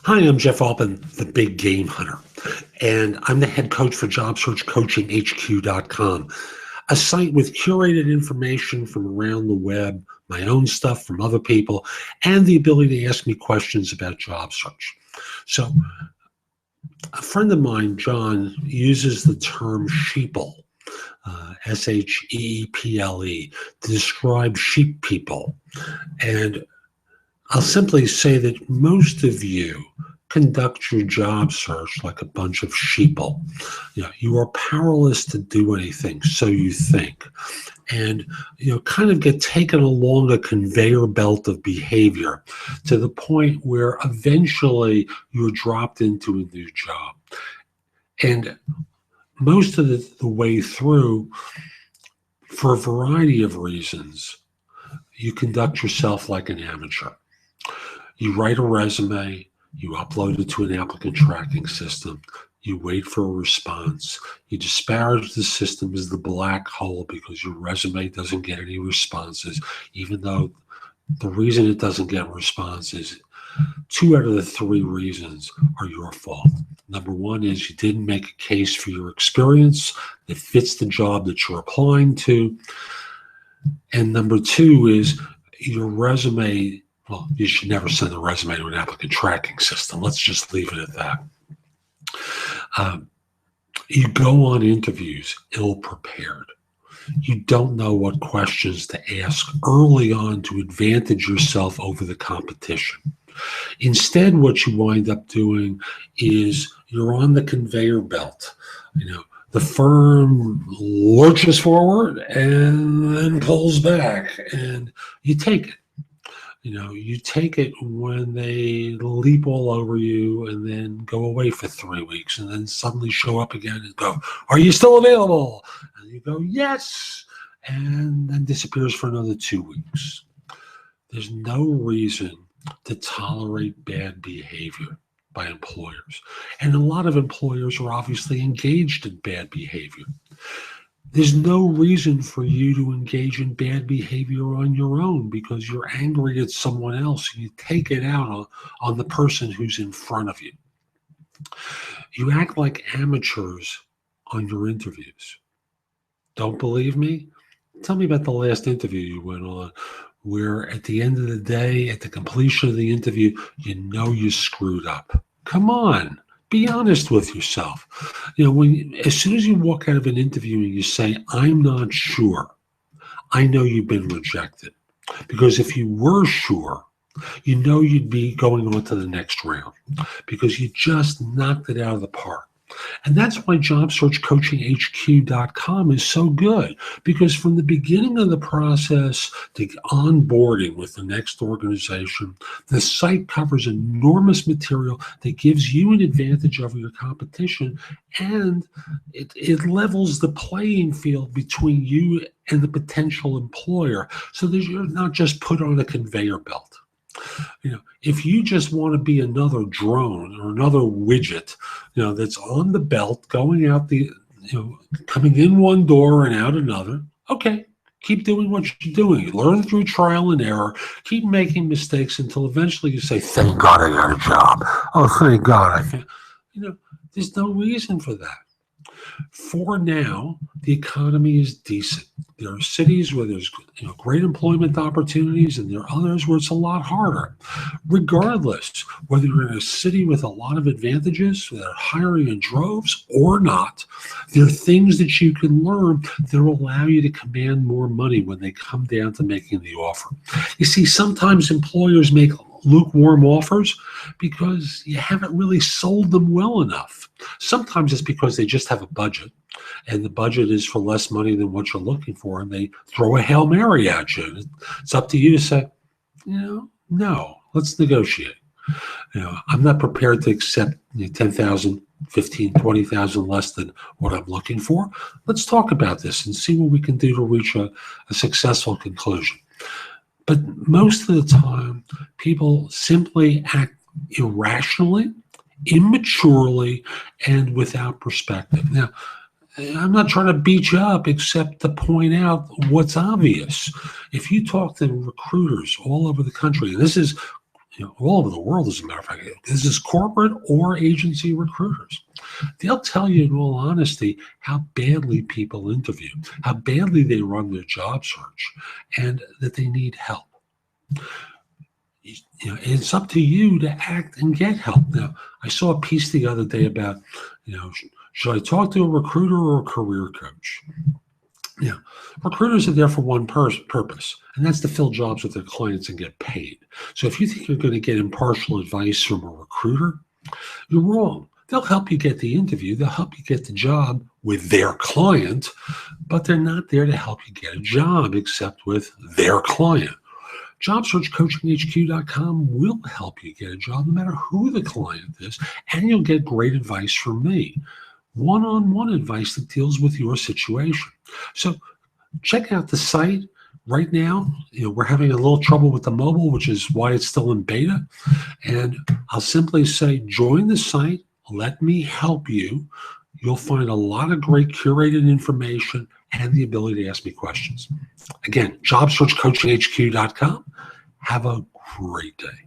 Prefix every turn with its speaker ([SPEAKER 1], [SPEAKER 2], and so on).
[SPEAKER 1] Hi, I'm Jeff Altman, the Big Game Hunter, and I'm the head coach for JobSearchCoachingHQ.com, a site with curated information from around the web, my own stuff from other people, and the ability to ask me questions about job search. So a friend of mine, John, uses the term Sheeple, Sheeple, to describe sheep people. And I'll simply say that most of you conduct your job search like a bunch of sheeple. You are powerless to do anything, so you think. And, kind of get taken along a conveyor belt of behavior to the point where eventually you're dropped into a new job. And most of the way through, for a variety of reasons, you conduct yourself like an amateur. You write a resume, you upload it to an applicant tracking system, you wait for a response, you disparage the system as the black hole because your resume doesn't get any responses, even though the reason it doesn't get responses, 2 out of the 3 reasons are your fault. Number 1 is you didn't make a case for your experience that fits the job that you're applying to. And number 2 is your resume. Well, you should never send a resume to an applicant tracking system. Let's just leave it at that. You go on interviews ill-prepared. You don't know what questions to ask early on to advantage yourself over the competition. Instead, what you wind up doing is you're on the conveyor belt. The firm lurches forward and then pulls back, and you take it. You take it when they leap all over you and then go away for 3 weeks and then suddenly show up again and go, "Are you still available?" And you go, "Yes," and then disappears for another 2 weeks. There's no reason to tolerate bad behavior by employers. And a lot of employers are obviously engaged in bad behavior. There's no reason for you to engage in bad behavior on your own because you're angry at someone else. You take it out on the person who's in front of you. You act like amateurs on your interviews. Don't believe me? Tell me about the last interview you went on where at the end of the day, at the completion of the interview, you screwed up. Come on. Be honest with yourself. As soon as you walk out of an interview and you say, "I'm not sure," I know you've been rejected. Because if you were sure, you'd be going on to the next round because you just knocked it out of the park. And that's why JobSearchCoachingHQ.com is so good, because from the beginning of the process to onboarding with the next organization, the site covers enormous material that gives you an advantage over your competition, and it levels the playing field between you and the potential employer so that you're not just put on a conveyor belt. If you just want to be another drone or another widget, that's on the belt, going out coming in one door and out another, okay, keep doing what you're doing. Learn through trial and error. Keep making mistakes until eventually you say, "Thank God I got a job. Oh, thank God." There's no reason for that. For now, the economy is decent. There are cities where there's great employment opportunities, and there are others where it's a lot harder. Regardless, whether you're in a city with a lot of advantages that are hiring in droves or not, there are things that you can learn that will allow you to command more money when they come down to making the offer. You see, sometimes employers make lukewarm offers because you haven't really sold them well enough. Sometimes it's because they just have a budget, and the budget is for less money than what you're looking for, and they throw a Hail Mary at you. It's up to you to say, no, let's negotiate. I'm not prepared to accept 10,000, 15, 20,000 less than what I'm looking for. Let's talk about this and see what we can do to reach a successful conclusion. But most of the time, people simply act irrationally, immaturely, and without perspective. Now, I'm not trying to beat you up except to point out what's obvious. If you talk to recruiters all over the country, and this is all over the world, as a matter of fact. This is corporate or agency recruiters. They'll tell you, in all honesty, how badly people interview, how badly they run their job search, and that they need help. It's up to you to act and get help. Now, I saw a piece the other day about, should I talk to a recruiter or a career coach? Recruiters are there for one purpose, and that's to fill jobs with their clients and get paid. So if you think you're going to get impartial advice from a recruiter, you're wrong. They'll help you get the interview. They'll help you get the job with their client, but they're not there to help you get a job except with their client. JobSearchCoachingHQ.com will help you get a job no matter who the client is, and you'll get great advice from me. One-on-one advice that deals with your situation. So check out the site. Right now, we're having a little trouble with the mobile, which is why it's still in beta. And I'll simply say, join the site. Let me help you. You'll find a lot of great curated information and the ability to ask me questions. Again, JobSearchCoachingHQ.com. Have a great day.